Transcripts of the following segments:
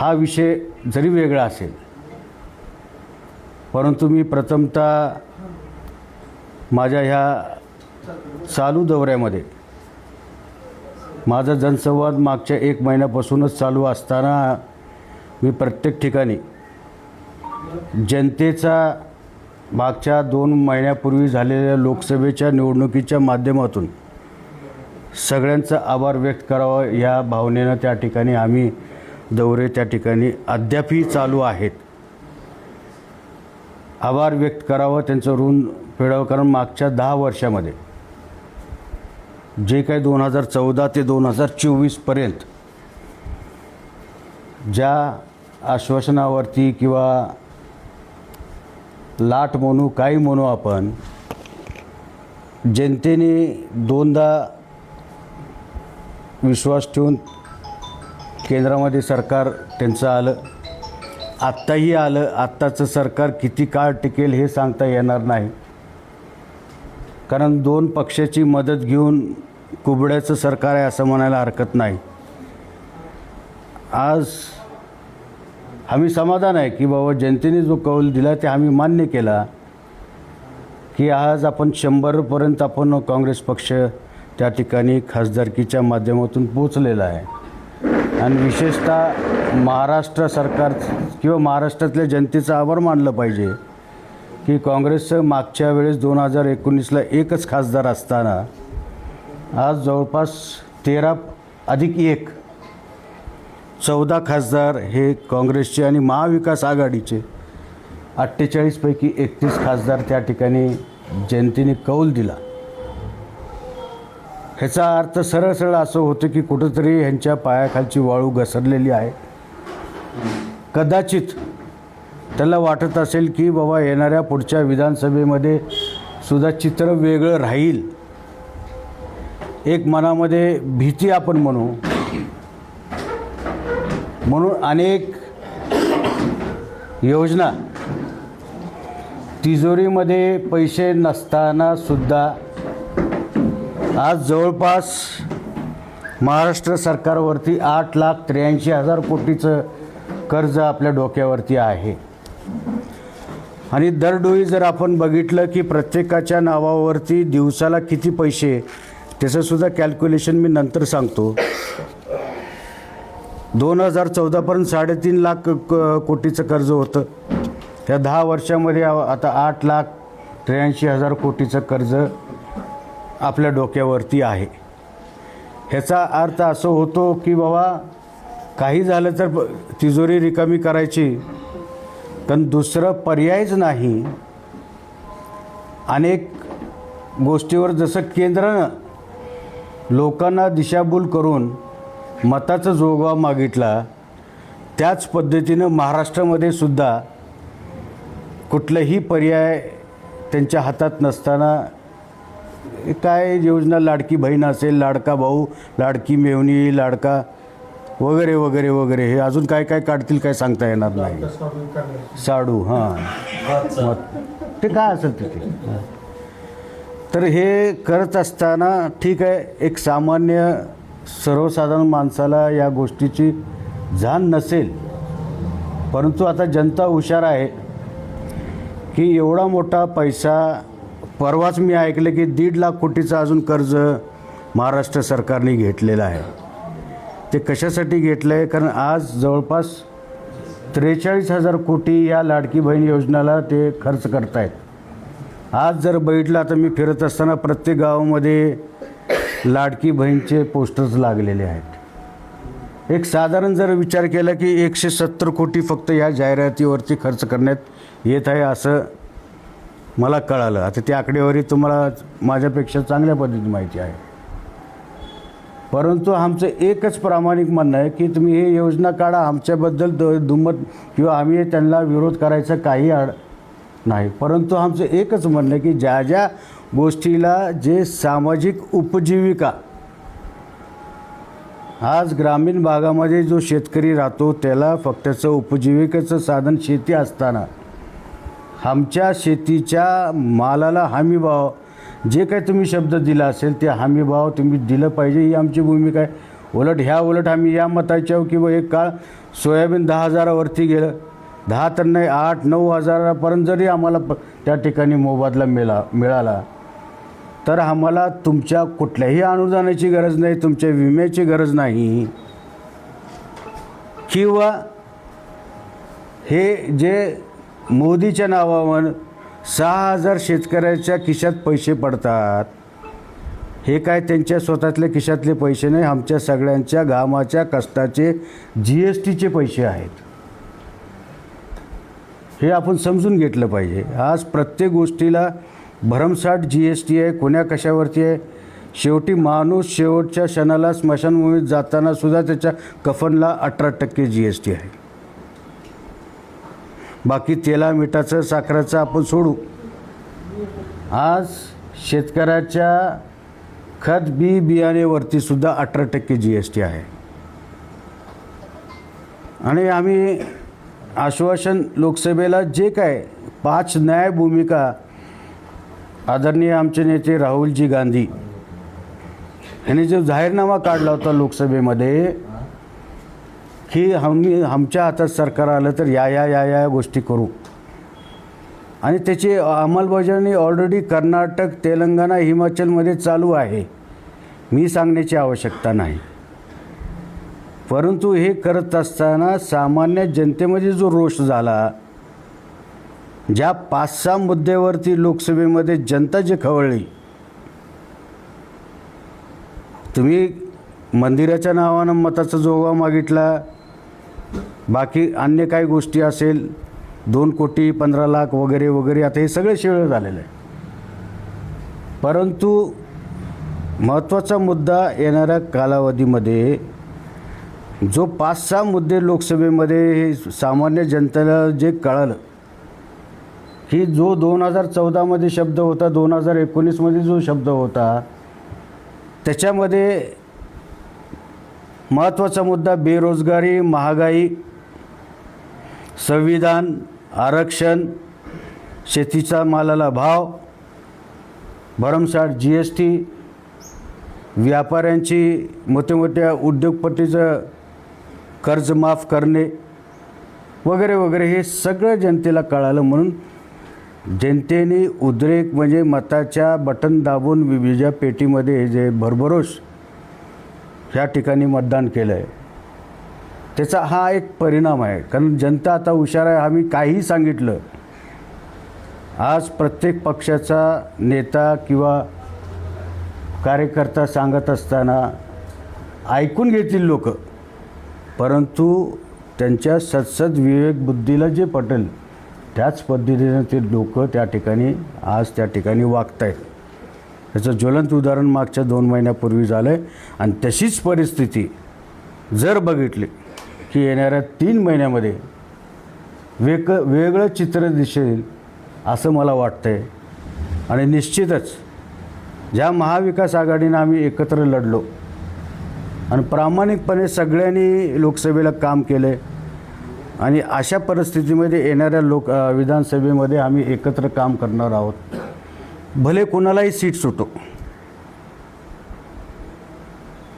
हा विषय जरी वेगळा असेल, परंतु मी प्रथमतः माझ्या ह्या चालू दौऱ्यामध्ये माझा जनसंवाद मागच्या 1 महिन्यापासूनच चालू असताना मी प्रत्येक ठिकाणी जनतेचा मागच्या 2 महिन्यापूर्वी झालेल्या लोकसभेच्या निवडणुकीच्या माध्यमातून सगळ्यांचा आभार व्यक्त करावा या भावनेनं त्या ठिकाणी आम्ही दौरे त्या ठिकाणी अद्यापही चालू आहेत. आभार व्यक्त करावं, त्यांचं ऋण फेडावं. कारण मागच्या 10 वर्षामध्ये जे काही 2014 ते 2024पर्यंत ज्या आश्वासनावरती किंवा लाट म्हणू काही म्हणू आपण, जनतेने 2दा विश्वास ठेवून केंद्रामध्ये सरकार त्यांचं आलं, आत्ताही आलं. आत्ताचं सरकार किती काळ टिकेल हे सांगता येणार नाही, कारण 2 पक्षाची मदत घेऊन कुबड्याचं सरकार आहे असं म्हणायला हरकत नाही. आज आम्ही समाधान आहे की बाबा जनतेने जो कौल दिला ते आम्ही मान्य केला की आज आपण 100पर्यंत आपण काँग्रेस पक्ष त्या ठिकाणी खासदारकीच्या माध्यमातून पोचलेला आहे. आणि विशेषतः महाराष्ट्र सरकार किंवा महाराष्ट्रातल्या जनतेचा आभार मानलं पाहिजे की काँग्रेसचं मागच्या वेळेस 2019ला एकच खासदार असताना आज जवळपास 13 अधिक 1 14 खासदार हे काँग्रेसचे आणि महाविकास आघाडीचे 48 पैकी 31 खासदार त्या ठिकाणी जनतेने कौल दिला. ह्याचा अर्थ सरळ सरळ असं होतं की कुठंतरी ह्यांच्या पायाखालची वाळू घसरलेली आहे. कदाचित त्याला वाटत असेल की बाबा येणाऱ्या पुढच्या विधानसभेमध्ये सुद्धा चित्र वेगळं राहील. एक मनामध्ये भीती आपण म्हणून अनेक योजना तिजोरीमध्ये पैसे नसताना सुद्धा आज जवळपास महाराष्ट्र सरकारवरती 8,83,000 कोटीचं कर्ज आपल्या डोक्यावरती आहे. आणि दरडोई जर आपण बघितलं की प्रत्येकाच्या नावावरती दिवसाला किती पैसे, त्याचंसुद्धा कॅल्क्युलेशन मी नंतर सांगतो. 2014पर्यंत 3.5 लाख कोटीचं कर्ज होतं. त्या 10 वर्षामध्ये आता 8,83,000 कोटीचं कर्ज आपल्या डोक्यावरती आहे. ह्याचा अर्थ असं होतो की बाबा काही झालं तर तिजोरी रिकामी करायची, कारण दुसरं पर्यायच नाही. अनेक गोष्टीवर जसं केंद्रानं लोकांना दिशाभूल करून मताचा जोगवा मागितला, त्याच पद्धतीनं महाराष्ट्रामध्ये सुद्धा कुठलाही पर्याय त्यांच्या हातात नसताना काय योजना, लाडकी बहीण असेल, लाडका भाऊ, लाडकी मेवणी, लाडका वगैरे वगैरे वगैरे, हे अजून काय काय काढतील काय सांगता येणार नाही. साडू, हां, ते काय असेल तिथे. तर हे करत असताना ठीक आहे, एक सामान्य सर्वसाधारण माणसाला या गोष्टीची जाण नसेल, परंतु आता जनता हुशार आहे की एवढा मोठा पैसा, परवाच मी ऐकलं की 1.5 लाख कोटीचं अजून कर्ज महाराष्ट्र सरकारने घेतलेलं आहे. ते कशासाठी घेतलं आहे? कारण आज जवळपास 43,000 कोटी या लाडकी बहीण योजनेला ते खर्च करतायत. आज जर बघितलं, आता मी फिरत असताना प्रत्येक गावामध्ये लाडकी बहीणचे पोस्टर्स लागलेले आहेत. एक साधारण जर विचार केला की 170 कोटी फक्त या जाहिरातीवरती खर्च करण्यात येत आहे असं मला कळालं. आता ती आकडेवारी तुम्हाला माझ्यापेक्षा चांगल्या पद्धतीने माहिती आहे. परंतु आमचं एकच प्रामाणिक म्हणणं आहे की तुम्ही हे योजना काढा, आमच्याबद्दल दुमत किंवा आम्ही त्यांना विरोध करायचा काही नाही. परंतु आमचं एकच म्हणणं आहे की ज्या ज्या गोष्टीला जे सामाजिक उपजीविका, आज ग्रामीण भागामध्ये जो शेतकरी राहतो त्याला फक्त त्याचं उपजीविकेचं साधन शेती असताना आमच्या शेतीच्या मालाला हमीभाव, जे काही तुम्ही शब्द दिला असेल ते हमीभाव तुम्ही दिलं पाहिजे, ही आमची भूमिका आहे. उलट आम्ही या मताचे आहोत की बा एक काळ सोयाबीन 10,000वरती गेलं, 10 तर नाही 8-9 हजारापर्यंत जरी आम्हाला त्या ठिकाणी मोबदला मिळाला तर आम्हाला तुमच्या कुठल्याही अनुदानाची गरज नाही, तुमच्या विम्याची गरज नाही, किंवा हे जे मोदीच्या नावावर 6,000 शेतकऱ्याच्या खिशात पैसे पडतात, हे काय त्यांच्या स्वतःतल्या खिशातले पैसे नाही, आमच्या सगळ्यांच्या घामाच्या कष्टाचे GSTचे पैसे आहेत. हे आपण समजून घेतलं पाहिजे. आज प्रत्येक गोष्टीला भरमसाठ GST आहे, कोण्या कशावरती आहे. शेवटी माणूस शेवटच्या क्षणाला स्मशानभूमीत जाताना सुद्धा त्याच्या कफनला 18% GST आहे. बाकी तेला मिठाचं साखरेचं आपण सोडू. आज शेतकऱ्याच्या खत बियाणेवरती सुद्धा 18% GST आहे. आणि आम्ही आश्वासन लोकसभेला जे काय 5 न्याय भूमिका आदरणीय आमचे नेते राहुलजी गांधी यांनी जो जाहीरनामा काढला होता लोकसभेमध्ये की आमच्या हातात सरकार आलं तर या गोष्टी करू, आणि त्याची अंमलबजावणी ऑलरेडी कर्नाटक, तेलंगणा, हिमाचलमध्ये चालू आहे. मी सांगण्याची आवश्यकता नाही. परंतु हे करत असताना सामान्य जनतेमध्ये जो रोष झाला, ज्या 5-6 मुद्द्यावरती लोकसभेमध्ये जनता जे खवळली, तुम्ही मंदिराच्या नावानं मताचा जोगवा मागितला, बाकी अन्य काही गोष्टी असेल 2 कोटी 15 लाख वगैरे वगैरे, आता हे सगळं शिळं झालेलं आहे. परंतु महत्त्वाचा मुद्दा येणाऱ्या कालावधीमध्ये जो 5-6 मुद्दे लोकसभेमध्ये हे सामान्य जनतेला जे कळालं की जो 2014मध्ये शब्द होता, 2019मध्ये जो शब्द होता, त्याच्यामध्ये महत्त्वाचा मुद्दा बेरोजगारी, महागाई, संविधान, आरक्षण, शेतीचा मालाला भाव, भरमसाठ GST, व्यापाऱ्यांची मोठ्या उद्योगपतीचं कर्ज माफ करणे वगैरे वगैरे, हे सगळं जनतेला कळालं. म्हणून जनतेने उद्रेक म्हणजे मताच्या बटन दाबून विजेच्या पेटीमध्ये जे भरभरोस ह्या ठिकाणी मतदान केलं आहे, त्याचा हा एक परिणाम आहे. कारण जनता आता हुशार आहे. आम्ही काहीही सांगितलं, आज प्रत्येक पक्षाचा नेता किंवा कार्यकर्ता सांगत असताना ऐकून घेतील लोक, परंतु त्यांच्या सदसद विवेक बुद्धीला जे पटेल त्याच पद्धतीने ते लोक त्या ठिकाणी वागत आहेत. याचं ज्वलंत उदाहरण मागच्या 2 महिन्यापूर्वी झालं आहे. आणि तशीच परिस्थिती जर बघितली की येणाऱ्या 3 महिन्यामध्ये वेगळं चित्र दिसेल असं मला वाटतं आहे. आणि निश्चितच ज्या महाविकास आघाडीनं आम्ही एकत्र लढलो आणि प्रामाणिकपणे सगळ्यांनी लोकसभेला काम केलं आहे, आणि अशा परिस्थितीमध्ये येणाऱ्या विधानसभेमध्ये आम्ही एकत्र काम करणार आहोत. भले कोणालाही सीट सुटो,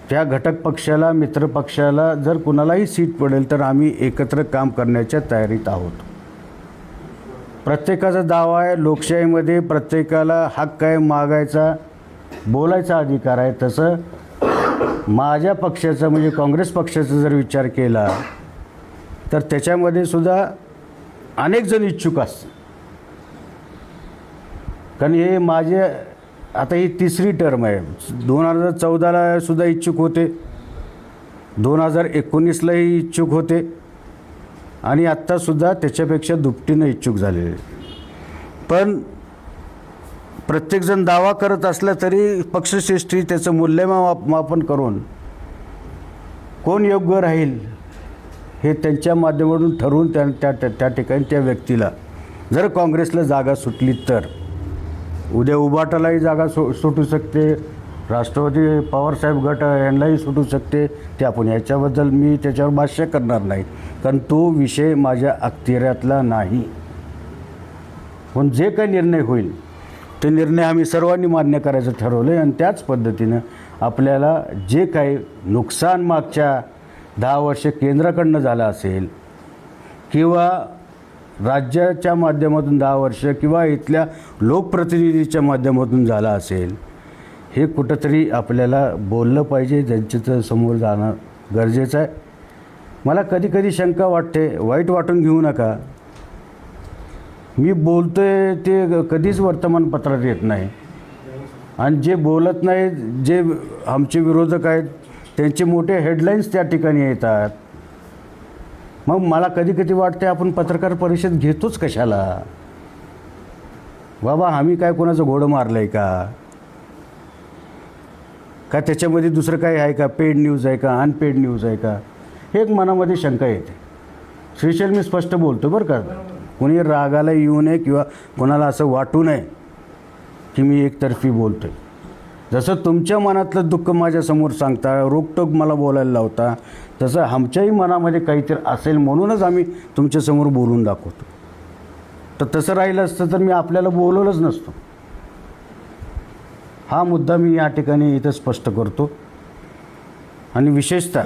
त्या घटक पक्षाला, मित्र पक्षाला जर कुणालाही सीट पडेल तर आम्ही एकत्र काम करण्याच्या तयारीत आहोत. प्रत्येकाचा दावा आहे, लोकशाहीमध्ये प्रत्येकाला हक्क आहे, मागायचा, बोलायचा अधिकार आहे. तसं माझ्या पक्षाचा म्हणजे काँग्रेस पक्षाचा जर विचार केला तर त्याच्यामध्ये सुद्धा अनेक जण इच्छुक असतात. कारण हे माझे आता ही 3री टर्म आहे. 2014ला सुद्धा इच्छुक होते, 2019लाही इच्छुक होते, आणि आत्तासुद्धा त्याच्यापेक्षा दुपटीनं इच्छुक झालेले. पण प्रत्येकजण दावा करत असला तरी पक्षश्रेष्ठी त्याचं मूल्यमापन करून कोण योग्य राहील हे त्यांच्या माध्यमातून ठरवून त्या ठिकाणी त्या व्यक्तीला, जर काँग्रेसला जागा सुटली तर उद्या उभाटालाही जागा सुटू शकते, राष्ट्रवादी पवारसाहेब गट यांनाही सुटू शकते. ते आपण याच्याबद्दल मी त्याच्यावर भाष्य करणार नाही, कारण तो विषय माझ्या अखत्यारातला नाही. पण जे काही निर्णय होईल ते निर्णय आम्ही सर्वांनी मान्य करायचं ठरवलं आहे, आणि त्याच पद्धतीनं आपल्याला जे काही नुकसान मागच्या 10 वर्ष केंद्राकडनं झालं असेल किंवा राज्याच्या माध्यमातून 10 वर्ष किंवा इथल्या लोकप्रतिनिधीच्या माध्यमातून झालं असेल, हे कुठंतरी आपल्याला बोललं पाहिजे, ज्यांच्या समोर जाणं गरजेचं आहे. मला कधी कधी शंका वाटते, वाईट वाटून घेऊ नका, मी बोलतोय ते कधीच वर्तमानपत्रात येत नाही आणि जे बोलत नाही, जे आमचे विरोधक आहेत त्यांचे मोठे हेडलाईन्स त्या ठिकाणी येतात. मग मला कधी कधी वाटते आपण पत्रकार परिषद घेतोच कशाला बाबा? आम्ही काय कोणाचं घोडं मारलं आहे का त्याच्यामध्ये दुसरं काही आहे का? पेड न्यूज आहे का, अनपेड न्यूज आहे का? हे एक मनामध्ये शंका येते. श्रीशैल मी स्पष्ट बोलतो बरं का, कोणी रागाला येऊ नये किंवा कोणाला असं वाटू नये की मी एकतर्फी बोलतो आहे. जसं तुमच्या मनातलं दुःख माझ्यासमोर सांगता, रोकटोक मला बोलायला लावता, तसं आमच्याही मनामध्ये काहीतरी असेल म्हणूनच आम्ही तुमच्यासमोर बोलून दाखवतो. तर तसं राहिलं असतं तर मी आपल्याला बोलवलंच नसतो. हा मुद्दा मी या ठिकाणी इथं स्पष्ट करतो. आणि विशेषतः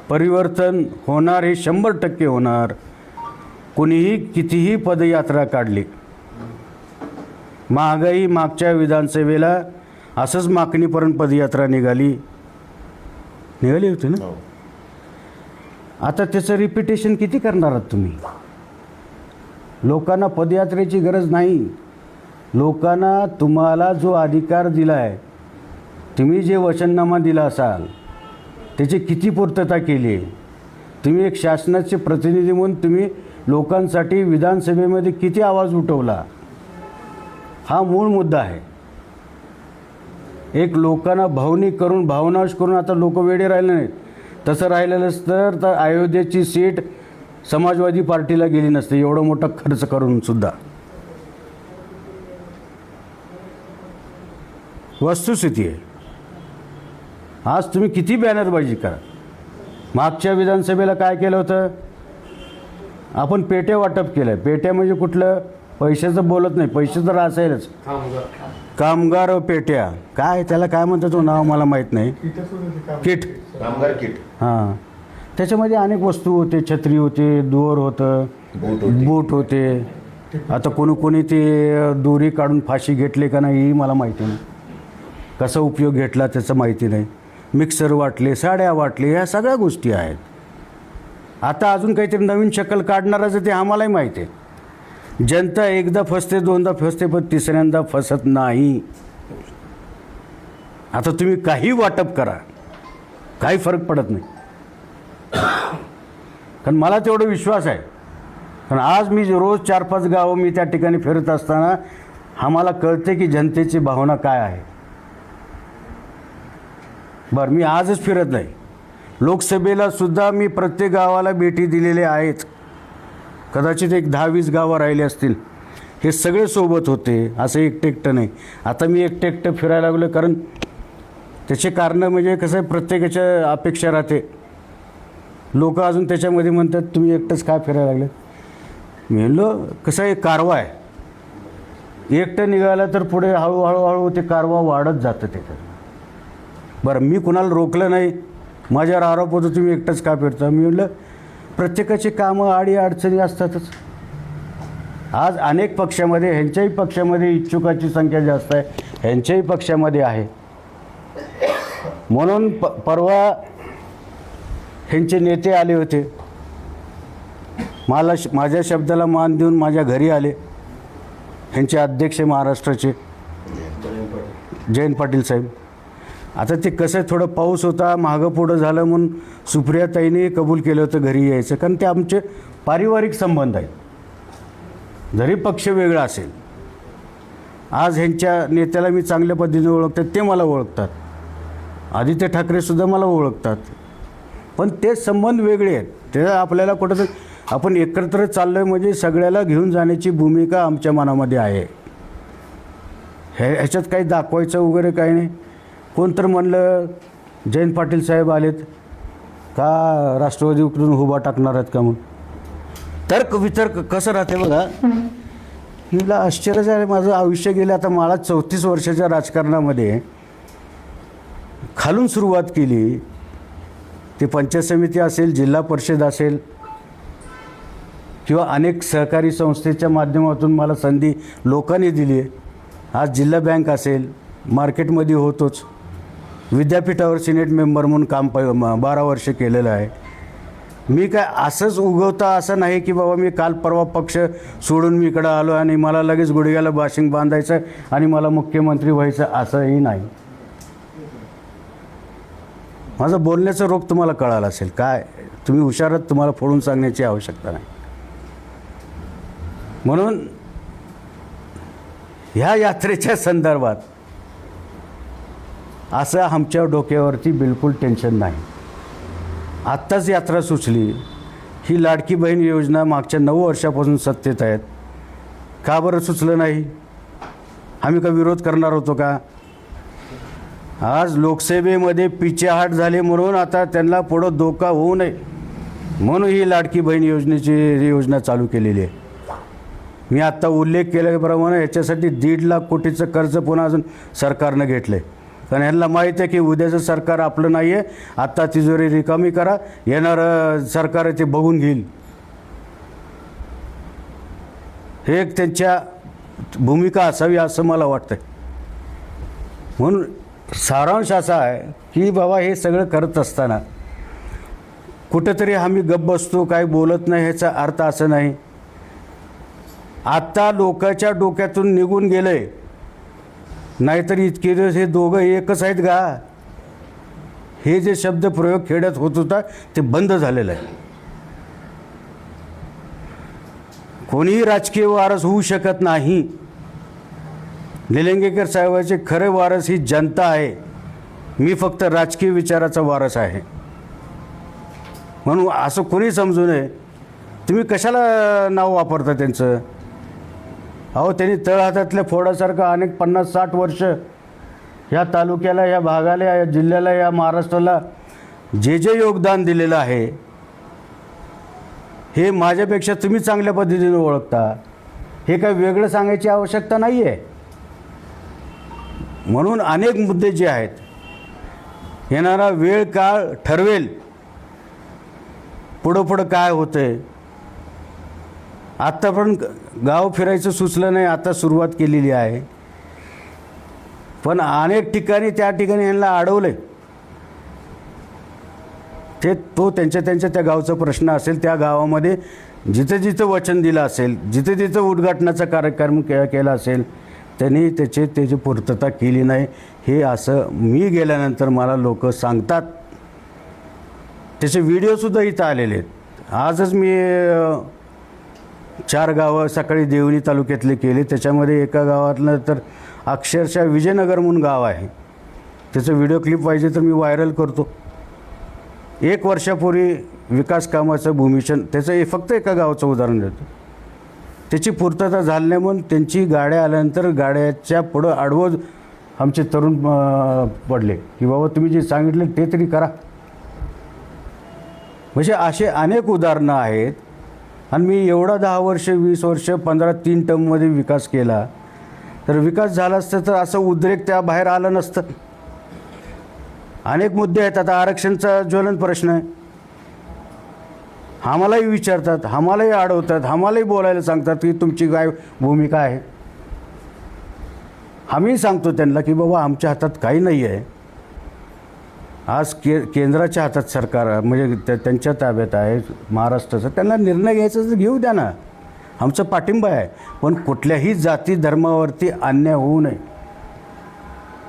परिवर्तन होणार हे 100% होणार. कोणीही कितीही पदयात्रा काढली, महागाई मागच्या विधानसभेला असंच मागणीपर्यंत पदयात्रा निघाली होती ना. आता त्याचं रिपिटेशन किती करणार आहात तुम्ही? लोकांना पदयात्रेची गरज नाही. लोकांना तुम्हाला जो अधिकार दिला आहे, तुम्ही जे वचननामा दिला असाल त्याची किती पूर्तता केली आहे? तुम्ही एक शासनाचे प्रतिनिधी म्हणून तुम्ही लोकांसाठी विधानसभेमध्ये किती आवाज उठवला? हा मूळ मुद्दा आहे. एक लोकांना भावनिक करून, भावनाश करून आता लोक वेडे राहिले नाहीत. तसं राहिलेलंच तर अयोध्येची सीट समाजवादी पार्टीला गेली नसते, एवढा मोठा खर्च करून सुद्धा. वस्तुस्थिती आहे. आज तुम्ही किती बॅनरबाजी करा. मागच्या विधानसभेला काय केलं होतं? आपण पेट्या वाटप केलं. पेट्या म्हणजे कुठलं? पैशाचं बोलत नाही, पैसे तर असेलच. कामगार पेट्या, काय त्याला काय म्हणतात तो नाव मला माहीत नाही. किट, कामगार किट. हां, त्याच्यामध्ये अनेक वस्तू होते. छत्री होते, दोर होतं, बूट होते. आता कोणी ते दोरी काढून फाशी घेतले का नाही ही मला माहिती नाही. कसा उपयोग घेतला त्याचं माहिती नाही. मिक्सर वाटले, साड्या वाटले, ह्या सगळ्या गोष्टी आहेत. आता अजून काहीतरी नवीन शक्कल काढणारच ते आम्हालाही माहिती आहे. जनता एकदा फसते, दोनदा फसते, पण तिसऱ्यांदा फसत नाही. आता तुम्ही काही वाटप करा, काही फरक पडत नाही. कारण मला तेवढा विश्वास आहे. कारण आज मी रोज 4-5 गावं मी त्या ठिकाणी फिरत असताना आम्हाला कळते की जनतेची भावना काय आहे. बरं, मी आजच फिरत नाही, लोकसभेला सुद्धा मी प्रत्येक गावाला भेटी दिलेल्या आहेत. कदाचित एक 10-20 गावं राहिली असतील. हे सगळे सोबत होते, असं एकटं नाही. आता मी एकटं फिरायला लागलो, कारण त्याचे कारणं म्हणजे कसं आहे, प्रत्येकाच्या अपेक्षा राहते. लोक अजून त्याच्यामध्ये म्हणतात तुम्ही एकटंच काय फिरायला लागले. मी म्हणलो कसं आहे, कारवा आहे. एकटं निघाला तर पुढे हळूहळू ते कारवा वाढत जातं त्याच्यात. बरं, मी कुणाला रोखलं नाही. माझ्यावर आरोप होतो तुम्ही एकटंच का फिरता. मी म्हटलं प्रत्येकाची कामं आडी अडचणी असतातच. आज अनेक पक्षामध्ये, ह्यांच्याही पक्षामध्ये इच्छुकाची संख्या जास्त आहे, ह्यांच्याही पक्षामध्ये आहे. म्हणून परवा ह्यांचे नेते आले होते, माझ्या शब्दाला मान देऊन माझ्या घरी आले. ह्यांचे अध्यक्ष महाराष्ट्राचे जयंत पाटील साहेब. आता ते कसं, थोडं पाऊस होता, मागं पुढं झालं म्हणून सुप्रियाताईने कबूल केलं होतं घरी यायचं, कारण ते आमचे पारिवारिक संबंध आहेत, जरी पक्ष वेगळा असेल. आज ह्यांच्या नेत्याला मी चांगल्या पद्धतीने ओळखतात, ते मला ओळखतात. आदित्य ठाकरेसुद्धा मला ओळखतात. पण ते संबंध वेगळे आहेत. ते आपल्याला कुठं आपण एकत्र चाललो आहे म्हणजे सगळ्याला घेऊन जाण्याची भूमिका आमच्या मनामध्ये आहे. ह्याच्यात काही दाखवायचं वगैरे काही नाही. कोणतर म्हणलं जयंत पाटील साहेब आलेत का राष्ट्रवादीकडून उभा टाकणार आहेत का म्हणून. तर्क वितर्क कसं राहते बघा. हिला आश्चर्य झालं. माझं आयुष्य गेलं आता मला 34 वर्षाच्या राजकारणामध्ये. खालून सुरुवात केली, ती पंचायत समिती असेल, जिल्हा परिषद असेल किंवा अनेक सहकारी संस्थेच्या माध्यमातून मला संधी लोकांनी दिली आहे. आज जिल्हा बँक असेल, मार्केटमध्ये होतोच, विद्यापीठावर सिनेट मेंबर म्हणून काम 12 वर्ष केलेलं आहे. मी काय असंच उगवता असं नाही की बाबा मी काल परवा पक्ष सोडून मी इकडं आलो आणि मला लगेच गुडघ्याला बाशिंग बांधायचं आणि मला मुख्यमंत्री व्हायचं, असंही नाही. माझं बोलण्याचं रोग तुम्हाला कळालं असेल. काय तुम्ही हुशारात, तुम्हाला फोडून सांगण्याची आवश्यकता नाही. म्हणून ह्या यात्रेच्या संदर्भात असं आमच्या डोक्यावरती बिलकुल टेन्शन नाही. आत्ताच यात्रा सुचली. ही लाडकी बहीण योजना मागच्या 9 वर्षापासून सत्तेत आहेत. का बरं सुचलं नाही? आम्ही का विरोध करणार होतो का? आज लोकसभेमध्ये पिछेहाट झाले म्हणून आता त्यांना पुढं धोका होऊ नये म्हणून ही लाडकी बहीण योजनेची योजना चालू केलेली आहे. मी आत्ता उल्लेख केल्याप्रमाणे याच्यासाठी 1.5 लाख कोटीचं कर्ज पुन्हा अजून सरकारनं घेतलं आहे. कारण ह्यांना माहीत आहे की उद्याचं सरकार आपलं नाही आहे. आत्ता तिजोरी रिकामी करा, येणारं सरकार ते बघून घेईल. हे एक त्यांच्या भूमिका असावी असं मला वाटतं. म्हणून सारांश असा आहे की बाबा हे सगळं करत असताना कुठंतरी आम्ही गप्प बसतो, काही बोलत नाही, ह्याचा अर्थ असं नाही. आत्ता लोकांच्या डोक्यातून निघून गेलं आहे. नाहीतर इतके दिवस हे दोघं एकच आहेत का? हे जे शब्दप्रयोग खेड्यात होत होता ते बंद झालेलं आहे. कोणीही राजकीय वारस होऊ शकत नाही. निलंगेकर साहेबांचे खरे वारस ही जनता आहे. मी फक्त राजकीय विचाराचा वारस आहे. म्हणून असं कोणी समजू नये. तुम्ही कशाला नाव वापरता त्यांचं? अहो, त्यांनी तळहातातल्या फोडासारखं अनेक 50-60 वर्ष ह्या तालुक्याला, या भागाला, या जिल्ह्याला, या महाराष्ट्राला जे जे योगदान दिलेलं आहे हे माझ्यापेक्षा तुम्ही चांगल्या पद्धतीने ओळखता. हे काय वेगळं सांगायची आवश्यकता नाही आहे. म्हणून अनेक मुद्दे जे आहेत, येणारा वेळ काळ ठरवेल पुढं काय होतं आहे. आत्ता पण गाव फिरायचं सुचलं नाही, आता सुरुवात केलेली आहे. पण अनेक ठिकाणी त्या ठिकाणी यांना अडवलं. तो त्यांच्या त्या गावचा प्रश्न असेल. त्या गावामध्ये जिथं वचन दिलं असेल, जिथं उद्घाटनाचा कार्यक्रम केला असेल, त्यांनी त्याची पूर्तता केली नाही. हे असं मी गेल्यानंतर मला लोक सांगतात. त्याचे व्हिडिओसुद्धा इथं आलेले आहेत. आजच मी 4 गावं सकाळी देवणी तालुक्यातले केले. त्याच्यामध्ये एका गावातलं तर अक्षरशः विजयनगर म्हणून गाव आहे, त्याचं व्हिडिओ क्लिप पाहिजे तर मी व्हायरल करतो. 1 वर्षापूर्वी विकास कामाचं भूमिशन, त्याचं फक्त एका गावाचं उदाहरण देतो. त्याची पूर्तता झाली नाही म्हणून त्यांची गाड्या आल्यानंतर गाड्याच्या पुढं आडवं आमचे तरुण पडले की बाबा तुम्ही जे सांगितले ते तरी करा. म्हणजे असे अनेक उदाहरणं आहेत. आणि मी एवढा 10 वर्ष, 20 वर्ष, 15, 3 टर्ममध्ये विकास केला. तर विकास झाला असतं तर असं उद्रेक त्या बाहेर आलं नसतं. अनेक मुद्दे आहेत. आता आरक्षणचा ज्वलंत प्रश्न आहे. आम्हालाही विचारतात, आम्हालाही अडवतात, आम्हालाही बोलायला सांगतात की तुमची काय भूमिका आहे. आम्ही सांगतो त्यांना की बाबा आमच्या हातात काही नाही आहे. आज केंद्राच्या हातात सरकार, म्हणजे त्यांच्या ताब्यात आहे महाराष्ट्राचं. त्यांना निर्णय घ्यायचा तर घेऊ द्या ना, आमचा पाठिंबा आहे. पण कुठल्याही जाती धर्मावरती अन्याय होऊ नये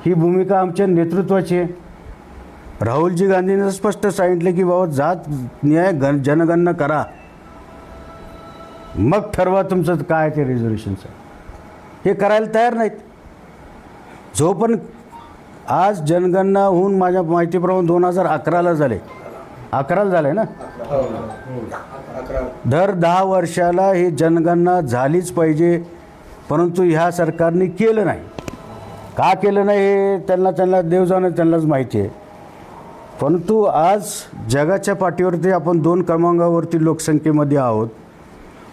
ही भूमिका आमच्या नेतृत्वाची आहे. राहुलजी गांधींनी स्पष्ट सांगितलं की बाबा जात न्याय जनगणना करा, मग ठरवा तुमचं काय ते रिझर्वेशनचं. हे करायला तयार नाहीत. जो पण आज जनगणना होऊन माझ्या माहितीप्रमाणे 2011ला झाले, 11ला झाले ना. दर 10 वर्षाला ही जनगणना झालीच पाहिजे. परंतु ह्या सरकारने केलं नाही. का केलं नाही हे त्यांना देव जाणं त्यांनाच माहिती आहे. परंतु आज जगाच्या पाठीवरती आपण 2 क्रमांकावरती लोकसंख्येमध्ये आहोत.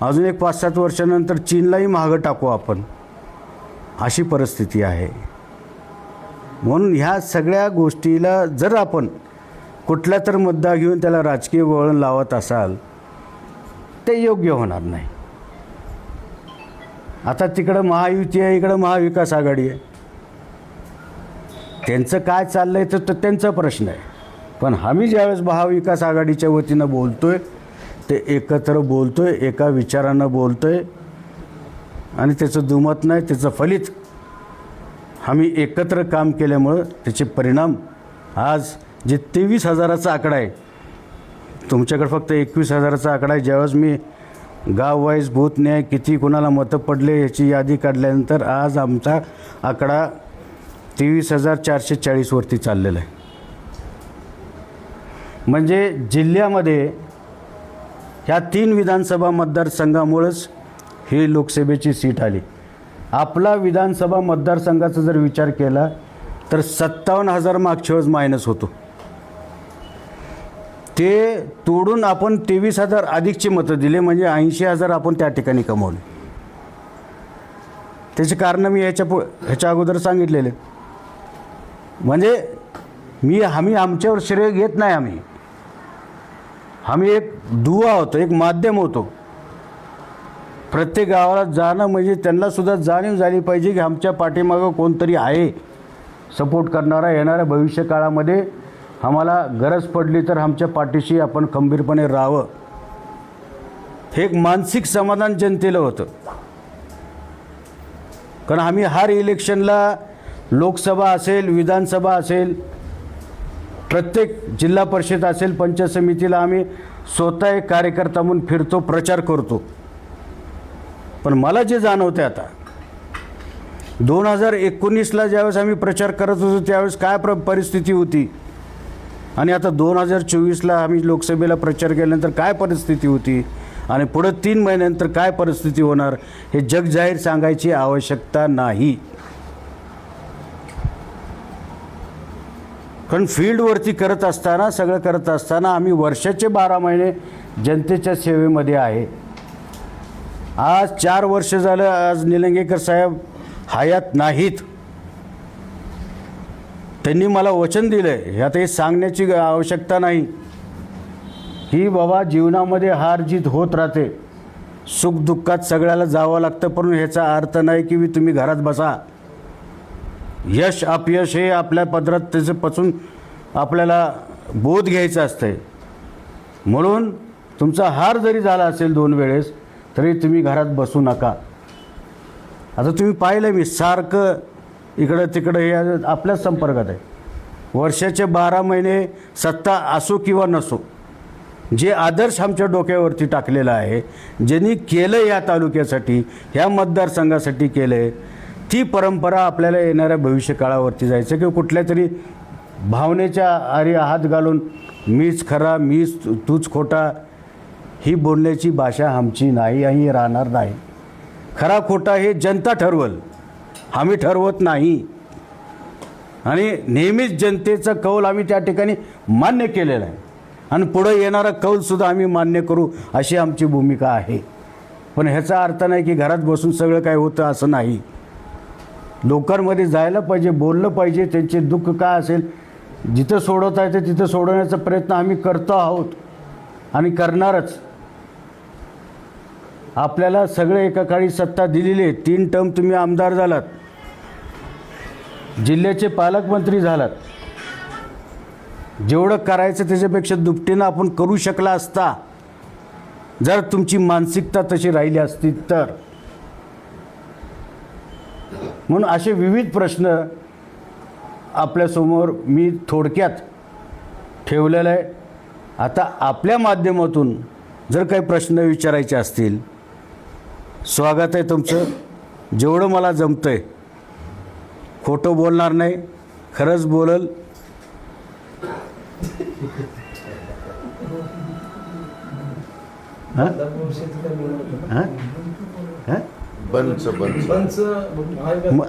अजून एक 5-7 वर्षानंतर चीनलाही मागं टाकू आपण, अशी परिस्थिती आहे. म्हणून ह्या सगळ्या गोष्टीला जर आपण कुठला तर मुद्दा घेऊन त्याला राजकीय वळण लावत असाल ते योग्य होणार नाही. आता तिकडं महायुती आहे, इकडं महाविकास आघाडी आहे. त्यांचं काय चाललं आहे तर त्यांचा प्रश्न आहे. पण आम्ही ज्यावेळेस महाविकास आघाडीच्या वतीनं बोलतो आहे ते एकत्र बोलतो आहे, एका विचारानं बोलतो आहे आणि त्याचं दुमत नाही, त्याचं फलित आम्ही एकत्र काम केल्यामुळं त्याचे परिणाम आज जे 23,000चा आकडा आहे, तुमच्याकडे फक्त 21,000चा आकडा आहे. ज्यावेळेस मी गाव वाईज बूथ न्याय किती कोणाला मतं पडले याची यादी काढल्यानंतर आज आमचा आकडा 23,440 वरती चाललेला आहे. म्हणजे जिल्ह्यामध्ये ह्या 3 विधानसभा मतदारसंघामुळंच ही लोकसभेची सीट आली. आपला विधानसभा मतदारसंघाचा जर विचार केला तर 57,000 मागच्या वेळेस मायनस होतो. ते तोडून आपण 23,000 अधिकची मतं दिले, म्हणजे 80,000 आपण त्या ठिकाणी कमवले. त्याची कारणं मी ह्याच्या अगोदर सांगितलेले. म्हणजे आम्ही आमच्यावर श्रेय घेत नाही. आम्ही एक दुवा होतो, एक माध्यम होतो. प्रत्येक गावाला जाणं म्हणजे त्यांनासुद्धा जाणीव झाली पाहिजे की आमच्या पाठीमागं कोणतरी आहे सपोर्ट करणारा. येणाऱ्या भविष्यकाळामध्ये आम्हाला गरज पडली तर आमच्या पाठीशी आपण खंबीरपणे राहावं. हे एक मानसिक समाधान जनतेला होतं. कारण आम्ही हर इलेक्शनला लोकसभा असेल, विधानसभा असेल, प्रत्येक जिल्हा परिषद असेल, पंचायत समितीला आम्ही स्वतः एक कार्यकर्ता म्हणून फिरतो, प्रचार करतो. पण मला जे जाणवते आता 2019ला ज्यावेळेस आम्ही प्रचार करत होतो त्यावेळेस काय परिस्थिती होती आणि आता 2024ला आम्ही लोकसभेला प्रचार केल्यानंतर काय परिस्थिती होती आणि पुढे 3 महिन्यानंतर काय परिस्थिती होणार हे जगजाहीर सांगायची आवश्यकता नाही. कारण फील्डवरती करत असताना, सगळं करत असताना आम्ही वर्षाचे 12 महिने जनतेच्या सेवेमध्ये आहे. आज 4 वर्ष झालं आज निलंगेकर साहेब हयात नाहीत. त्यांनी मला वचन दिलं आहे, ह्यात हे सांगण्याची आवश्यकता नाही की बाबा जीवनामध्ये हार जीत होत राहते, सुखदुःखात सगळ्याला जावं लागतं. पण ह्याचा अर्थ नाही की तुम्ही घरात बसा. यश अपयश हे आपल्या पदरात त्याच्यापासून आपल्याला बोध घ्यायचा असतं. म्हणून तुमचा हार जरी झाला असेल 2 वेळेस तरी तुम्ही घरात बसू नका. आता तुम्ही पाहिलं मी सारखं इकडं तिकडं हे आपल्याच संपर्कात आहे. वर्षाचे 12 महिने सत्ता असो किंवा नसो, जे आदर्श आमच्या डोक्यावरती टाकलेला आहे, ज्यांनी केलं या तालुक्यासाठी, ह्या मतदारसंघासाठी केलं आहे, ती परंपरा आपल्याला येणाऱ्या भविष्यकाळावरती जायचं किंवा कुठल्या तरी भावनेच्या आरी हात घालून मीच खरा, मीच तूच खोटा ही बोलण्याची भाषा आमची नाही आणि राहणार नाही. खरा खोटा हे जनता ठरवल, आम्ही ठरवत नाही. आणि नेहमीच जनतेचा कौल आम्ही त्या ठिकाणी मान्य केलेला आहे आणि पुढं येणारा कौलसुद्धा आम्ही मान्य करू अशी आमची भूमिका आहे. पण ह्याचा अर्थ नाही की घरात बसून सगळं काय होतं असं नाही. लोकांमध्ये जायला पाहिजे, बोललं पाहिजे. त्यांचे दुःख काय असेल जिथं सोडवता येते तिथं सोडवण्याचा प्रयत्न आम्ही करतो आहोत आणि करणारच. आपल्याला सगळे एका काळी सत्ता दिलेली आहे. 3 टर्म तुम्ही आमदार झालात, जिल्ह्याचे पालकमंत्री झालात. जेवढं करायचं त्याच्यापेक्षा दुपटीनं आपण करू शकला असता जर तुमची मानसिकता तशी राहिली असती तर. म्हणून असे विविध प्रश्न आपल्यासमोर मी थोडक्यात ठेवलेलं आहे. आता आपल्या माध्यमातून जर काही प्रश्न विचारायचे असतील, स्वागत आहे तुमचं. जेवढं मला जमतं आहे, खोटं बोलणार नाही, खरंच बोलल.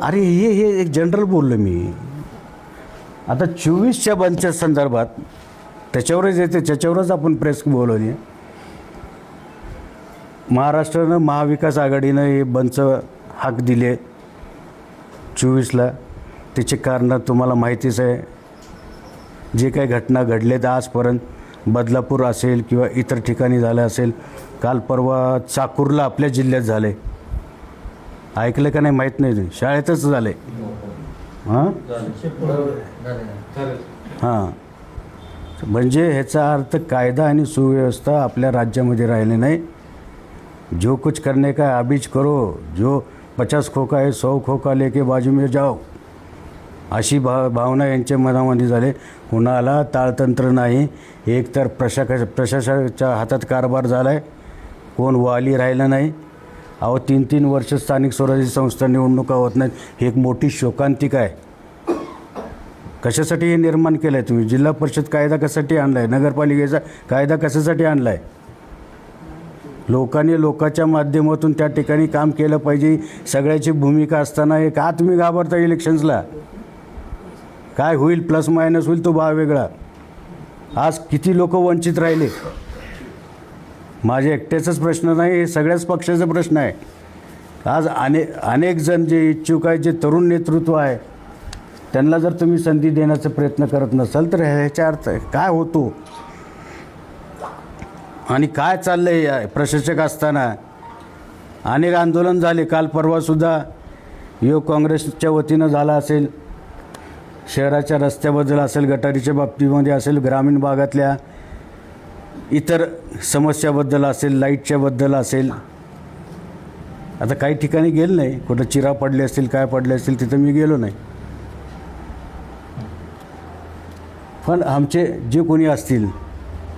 अरे हे एक जनरल बोललो मी. आता 24च्या बंदच्या संदर्भात त्याच्यावरच येते, त्याच्यावरच आपण प्रेस बोलवली. महाराष्ट्रानं महाविकास आघाडीनं हे बंदचं हाक दिले 24ला. त्याची कारणं तुम्हाला माहितीच आहे. जे काही घटना घडलेत आजपर्यंत, बदलापूर असेल किंवा इतर ठिकाणी झालं असेल, काल परवा चाकूरला आपल्या जिल्ह्यात झाले, ऐकलं का नाही माहीत नाही, शाळेतच झाले. हां हां, म्हणजे ह्याचा अर्थ कायदा आणि सुव्यवस्था आपल्या राज्यामध्ये राहिली नाही. जो कुछ करने का अभीच करो, जो 50 खोका आहे 100 खोका लेके बाजू में जाओ, अशी भावना यांच्या मनामध्ये झाले. कुणाला ताळतंत्र नाही. एकतर प्रशासनाच्या हातात कारभार झाला आहे, कोण वाली राहिलं नाही. अहो 3-3 वर्ष स्थानिक स्वराज्य संस्था निवडणुका होत नाहीत, ही एक मोठी शोकांतिका आहे. कशासाठी हे निर्माण केलं आहे तुम्ही? जिल्हा परिषद कायदा कशासाठी आणला आहे? नगरपालिकेचा कायदा कशासाठी आणला आहे? लोकांनी लोकांच्या माध्यमातून त्या ठिकाणी काम केलं पाहिजे, सगळ्याची भूमिका असताना हे का तुम्ही घाबरता इलेक्शन्सला? काय होईल, प्लस मायनस होईल, तो भाव वेगळा. आज किती लोक वंचित राहिले? माझ्या एकट्याचाच प्रश्न नाही, हे सगळ्याच पक्षाचा प्रश्न आहे. आज अनेक जण जे इच्छुक आहे, जे तरुण नेतृत्व आहे, त्यांना जर तुम्ही संधी देण्याचा प्रयत्न करत नसाल तर ह्याचा अर्थ काय होतो आणि काय चाललं आहे? प्रशासक असताना अनेक आंदोलन झाले. काल परवासुद्धा युवक काँग्रेसच्या वतीनं झाला असेल, शहराच्या रस्त्याबद्दल असेल, गटारीच्या बाबतीमध्ये असेल, ग्रामीण भागातल्या इतर समस्याबद्दल असेल, लाईटच्याबद्दल असेल. आता काही ठिकाणी गेलो नाही, कुठं चिरा पडले असतील, काय पडले असतील, तिथं मी गेलो नाही. पण आमचे जे कोणी असतील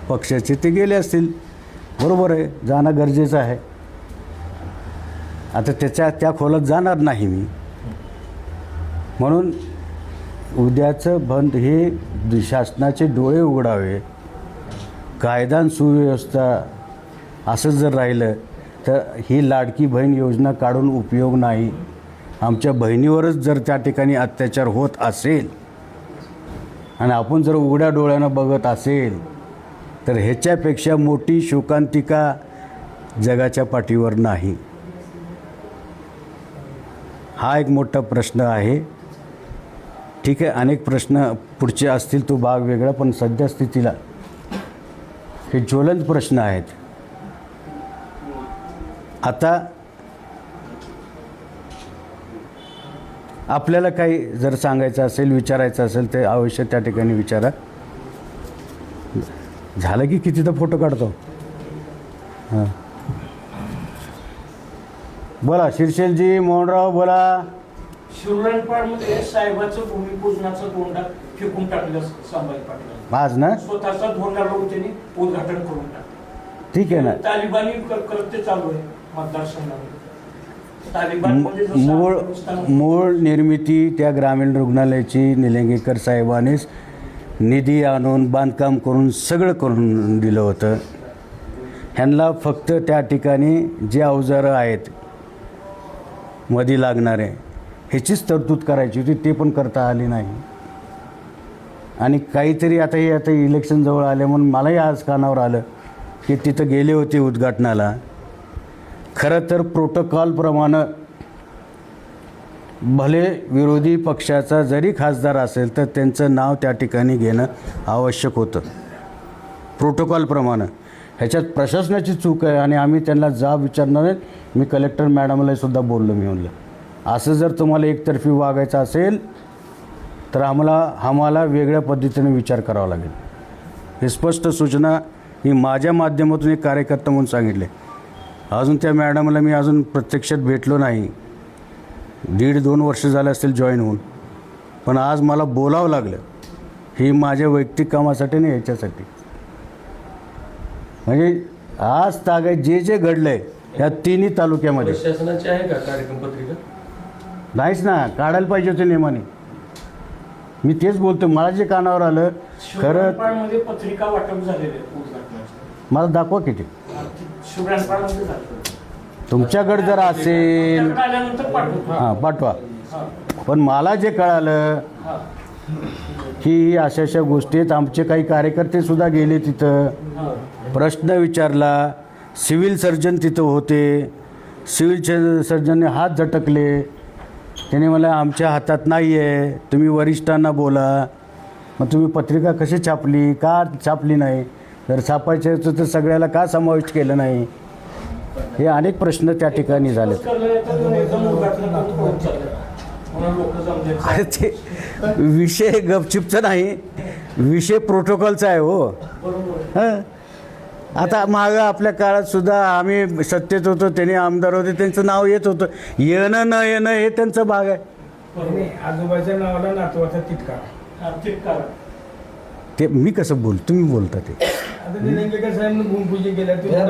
पक्षाचे ते गेले असतील, बरोबर आहे, जाणं गरजेचं आहे. आता त्या खोलात जाणार नाही मी. म्हणून उद्याचं बंद हे शासनाचे डोळे उघडावे. कायदा आणि सुव्यवस्था असं जर राहिलं तर ही लाडकी बहीण योजना काढून उपयोग नाही. आमच्या बहिणीवरच जर त्या ठिकाणी अत्याचार होत असेल आणि आपण जर उघड्या डोळ्यानं बघत असेल तर ह्याच्यापेक्षा मोठी शोकांतिका जगाच्या पाठीवर नाही. हा एक मोठा प्रश्न आहे. ठीक आहे, अनेक प्रश्न पुढचे असतील, तो भाग वेगळा, पण सध्या स्थितीला हे ज्वलंत प्रश्न आहेत. आता आपल्याला काही जर सांगायचं असेल, विचारायचं असेल तर अवश्य त्या ठिकाणी विचारा. झालं की कितीदा फोटो काढतो. हां बोला शिरशेलजी, मोहनराव बोला. शिवरणपाडमध्ये साहेबाचं भूमिपूजनाचं धोंडा फेकून टाकलं संभाजी पाटील आज ना, स्वतःचा धोंडा लावून त्यांनी उद्घाटन करून टाकलं. ठीक आहे ना. तालिबानी कृत्य चालू आहे मतदारसंघामध्ये. तालिबान म्हणजे मूळ निर्मिती त्या ग्रामीण रुग्णालयाची निलंगेकर साहेबांनीच निधी आणून बांधकाम करून सगळं करून दिलं होतं. ह्यांना फक्त त्या ठिकाणी जे अवजारं आहेत मध्ये लागणारे ह्याचीच तरतूद करायची होती, ते पण करता आली नाही. आणि काहीतरी आता इलेक्शन जवळ आले म्हणून मलाही आज कानावर आलं की तिथं गेले होते उद्घाटनाला. खरं तर प्रोटोकॉलप्रमाणे भले विरोधी पक्षाचा जरी खासदार असेल तर त्यांचं नाव त्या ठिकाणी घेणं आवश्यक होतं प्रोटोकॉलप्रमाणे. ह्याच्यात प्रशासनाची चूक आहे आणि आम्ही त्यांना जाब विचारणार आहे. मी कलेक्टर मॅडमला सुद्धा बोललो. मी म्हणलं असं जर तुम्हाला एकतर्फी वागायचं असेल तर आम्हाला वेगळ्या पद्धतीने विचार करावा लागेल. हे स्पष्ट सूचना मी माझ्या माध्यमातून एक कार्यकर्ता म्हणून सांगितले. अजून त्या मॅडमला मी अजून प्रत्यक्षात भेटलो नाही. 1.5-2 वर्ष झाले असतील जॉईन होऊन, पण आज मला बोलावं लागलं. ही माझ्या वैयक्तिक कामासाठी नाही, याच्यासाठी. म्हणजे आज तागाय जे घडलं आहे ह्या तिन्ही तालुक्यामध्ये. शासनाची आहे का कार्यक्रम पत्रिका? नाहीच ना, काढायला पाहिजे होते नियमाने. मी तेच बोलतो, मला जे कानावर आलं खरं. शिवरणपाडमध्ये पत्रिका वाटप झालेले उद्घाटनाचे. मला दाखवा किती. शिवरणपाडमध्ये झालं. तुमच्याकडे जर असेल आल्यानंतर पाठवतो. हां पाठवा. पण मला जे कळालं की अशा गोष्टी आहेत. आमचे काही कार्यकर्तेसुद्धा गेले तिथं, प्रश्न विचारला. सिव्हिल सर्जन तिथं होते, सिव्हिल सर्जनने हात झटकले. त्याने मला आमच्या हातात नाही आहे, तुम्ही वरिष्ठांना बोला. मग तुम्ही पत्रिका कशी छापली, का छापली नाही, जर छापायचं होतं तर सगळ्याला का समाविष्ट केलं नाही, हे अनेक प्रश्न त्या ठिकाणी झाले. अरे ते विषय गपचिपचा नाही, विषय प्रोटोकॉलचा आहे हो. हं. आता मागं आपल्या काळात सुद्धा आम्ही सत्तेत होतो, त्यांनी आमदार होते, त्यांचं नाव येत होतं. येणं न येणं हे त्यांचा भाग आहे. आजोबाच्या नावाला नातवाचा तिटका. ते मी कसं तुम्ही बोलता ते. आता निलंगेकर साहेबांनी भूमिपूजन केलं. या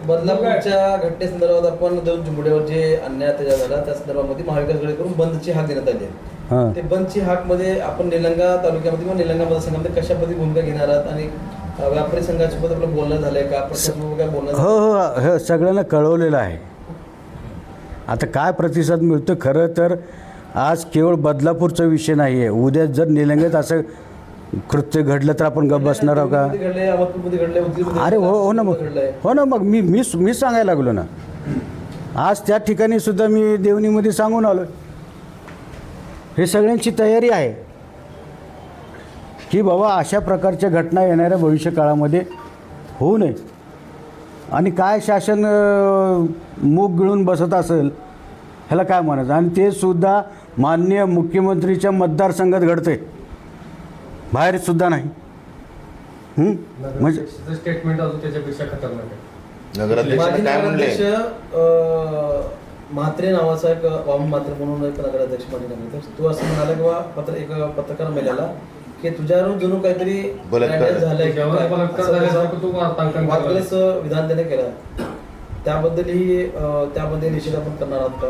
बदलापूरच्या घटनेसंदर्भात आपण दोन चिमुड्यावर जे अन्याय अत्याचार झाला त्या संदर्भामध्ये महाविकास आघाडीकडून बंदची हाक देण्यात आली आहे. हां. ते बंदची हाक मध्ये आपण निलंगा तालुक्यामध्ये किंवा निलंगा मतदारसंघामध्ये कशा पद्धती भूमिका घेणार आहात आणि व्यापारी संघासोबत आपलं बोलणं झालंय का, प्रशासनासोबत काय बोलणं हो हो हो सगळ्यांना कळवलेलं आहे. आता काय प्रतिसाद मिळतो, खरं तर आज केवळ बदलापूरचा विषय नाही आहे. उद्या जर निलंगेत असं कृत्य घडलं तर आपण गप्प बसणार आहोत का? घडले, अहमदपूरमध्ये घडले, उदगीरमध्ये अरे हो हो ना मग घडलंय. हो ना मग मी सांगायला लागलो ना. आज त्या ठिकाणी सुद्धा मी देवणीमध्ये सांगून आलो, हे सगळ्यांची तयारी आहे की बाबा अशा प्रकारच्या घटना येणाऱ्या भविष्य काळामध्ये होऊ नये. आणि काय शासन मूग गिळून बसत असेल ह्याला काय म्हणायचं. आणि ते सुद्धा माननीय मुख्यमंत्रीच्या मतदारसंघात घडते, बाहेर सुद्धा नाही. म्हणजे स्टेटमेंट अजून त्याच्यापेक्षा खतरनाक आहे. नगराध्यक्ष माजी काय म्हणले? नगराध्यक्ष म्हात्रे नावाचा एक वामन म्हात्रे म्हणून एक नगराध्यक्ष माजी नगराध्यक्ष, तू असं म्हणाला किंवा एक पत्रकार मेल्याला की तुझ्यावरून जणू काहीतरी बलात्कार अन्याय झालाय, तुझ्यावर बलात्कार झाल्यासारखं तू वार्तांकन करायला. वादग्रस्त विधान त्याने केलं, त्याबद्दलही त्यामध्ये निषेध आपण करणार आहात का?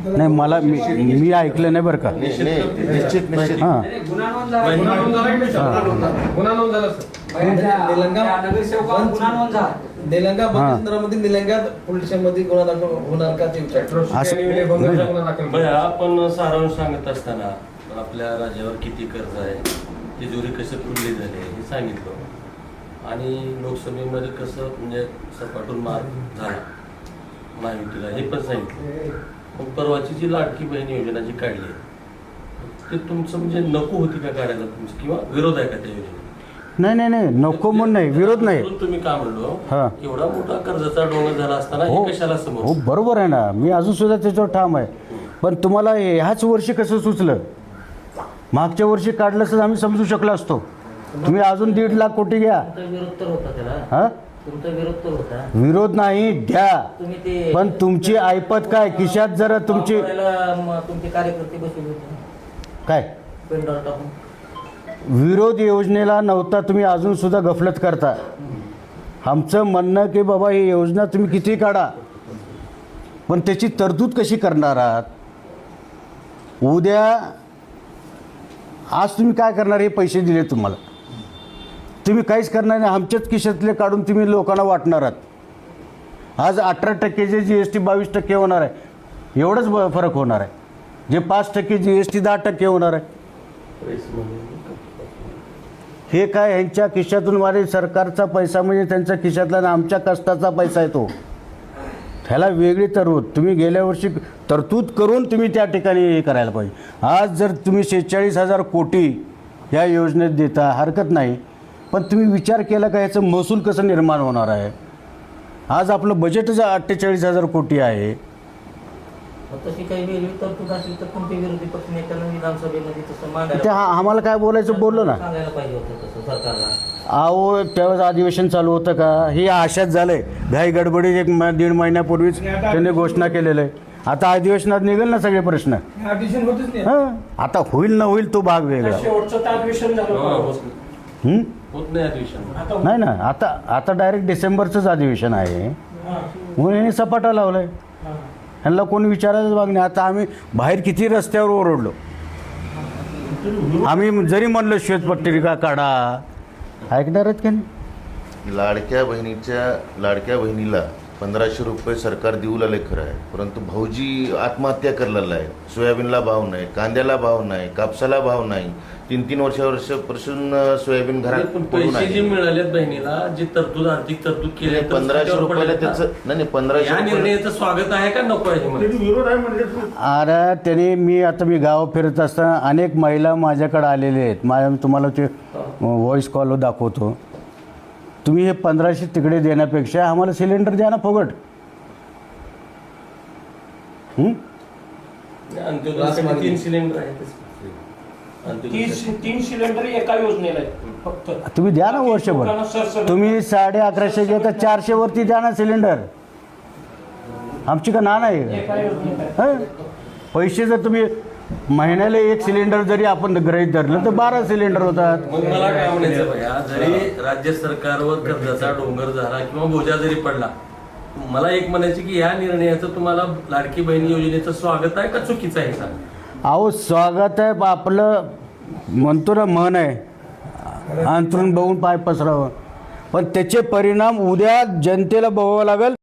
नाही मला मी ऐकलं नाही बरं का. निश्चित हां गुन्हा नोंद झाला सर. निलंगा बंदी निलंग्यात पोलीस स्टेशनमध्ये गुन्हा दाखल होणार का ते विचारतो. आपण सारांश सांगत असताना आपल्या राज्यावर किती कर्ज आहे, तिजोरी कशी फुडली झाली हे सांगितलं. आणि लोकसभेमध्ये कसं म्हणजे सपाटून मार झाला महायुतीला हे पण सांगितलं. मग परवाची जी लाडकी बहीण योजना जी काढली आहे ते तुमचं म्हणजे नको होती का काढायला तुमची, किंवा विरोध आहे का त्या योजनेला? नाही नको म्हणून नाही, विरोध नाही. तुम्ही का म्हणलो हां. एवढा मोठा कर्जाचा डोंगर झाला असताना हो हे कशाला हो समोर? बरोबर आहे ना, मी अजून सुद्धा त्याच्यावर ठाम आहे. पण तुम्हाला ह्याच वर्षी कसं सुचलं? मागच्या वर्षी काढलं असं आम्ही समजू शकलो असतो. तुम्ही अजून 1.5 लाख कोटी घ्या. विरोध तर होता त्याला. हां तुमचा विरोध तर होता. विरोध नाही द्या, तुम्ही ते पण तुमची ऐपत काय खिशात जरा तुमची तुमचे कार्यकर्ते बसले होते काय पेंडॉल टाकून. विरोध योजनेला नव्हता, तुम्ही अजून सुद्धा गफलत करता. आमचं म्हणणं की बाबा ही योजना तुम्ही किती काढा, पण त्याची तरतूद कशी करणार आहात? उद्या आज तुम्ही काय करणार? हे पैसे दिले तुम्हाला, तुम्ही काहीच करणार नाही, आमच्याच खिशातले काढून तुम्ही लोकांना वाटणार आहात. आज 18% जे GST 22% होणार आहे, एवढंच फरक होणार आहे. जे 5% GST 10% होणार आहे. हे काय ह्यांच्या खिशातून वारे सरकारचा पैसा म्हणजे त्यांच्या खिशातला आणि आमच्या कष्टाचा पैसा आहे तो. ह्याला वेगळी तरतूद तुम्ही गेल्या वर्षी तरतूद करून तुम्ही त्या ठिकाणी हे करायला पाहिजे. आज जर तुम्ही 46,000 कोटी या योजनेत देता हरकत नाही, पण तुम्ही विचार केला का याचं महसूल कसं निर्माण होणार आहे? आज आपलं बजेटच 48,000 कोटी आहे. तशी काही वेगळी तरतूद असेल तर तुमचे विरोधी पक्ष नेत्यांना विधानसभेमध्ये तसं ते मांडायला आम्हाला काय बोलायचं बोललो ना. सांगायला पाहिजे होतं तसं सरकारला. अहो त्यावेळेस अधिवेशन चालू होतं का? हे आशाच झालंय, घाई गडबडीत 1-1.5 महिन्यापूर्वीच त्यांनी घोषणा केलेलं आहे. आता अधिवेशनात निघेल ना सगळे प्रश्न. ऑडिशन होतच नाही. हां आता होईल ना होईल तो भाग वेगळा. शेवटचं तर अधिवेशन झालं परवा. हं? होत नाही अधिवेशन. आता नाही ना, आता डायरेक्ट डिसेंबरचंच अधिवेशन आहे हां. म्हणून यांनी सपाटा लावलाय. हां. ह्यांना कोणी विचारायचं भाग नाही. आता आम्ही बाहेर किती रस्त्यावर ओरडलो, आम्ही जरी म्हणलं श्वेतपत्रिका काढा, ऐकणार आहेत का नाही? लाडक्या बहिणीला 1500 रुपये सरकार देऊ लागले खरं आहे, परंतु भाऊजी आत्महत्या करलेला आहे. सोयाबीनला भाव नाही, कांद्याला भाव नाही, कापसाला भाव नाही. 3-3 वर्षापासून सोयाबीन घरात पण पडून पैसे जे आहे. मिळालेत बहिणीला जी तरतूद आर्थिक तरतूद केली आहे, 1500 रुपयाला त्याचं नाही 1500 या रुपये निर्णयाचं स्वागत आहे का नको आहे मला? विरोध आहे म्हणजे तू अरे त्याने मी गाव फिरत असताना अनेक महिला माझ्याकडे आलेले आहेत. तुम्हाला ते व्हॉइस कॉल दाखवतो. तुम्ही हे 1500 तिकडे देण्यापेक्षा आम्हाला सिलेंडर द्या ना फुकट. अंत्योदयासाठी 3 सिलेंडर आहेत. तीन सिलेंडर एका योजनेला आहे फक्त. तुम्ही द्या ना वर्षभर. लोकांना सरसकट- तुम्ही 1150 घेता, 400 वरती द्या ना सिलेंडर. आमची का ना नाही एका योजनेला आहे. हं? पैसे जर तुम्ही महिन्याला 1 सिलेंडर जरी आपण गृहीत धरलं तर 12 सिलेंडर होतात. मग मला काय म्हणायचं भैया, जरी राज्य सरकारवर कर्जाचा डोंगर झाला किंवा बोजा जरी पडला, मला एक म्हणायचं की या निर्णयाचं तुम्हाला लाडकी बहीण योजनेचं स्वागत आहे का चुकीचं आहे सांग? अहो स्वागत आहे आपलं, म्हणतो ना मन आहे अंथरून बघून पाय पसरावं, पण त्याचे परिणाम उद्या जनतेला भोगावं लागेल.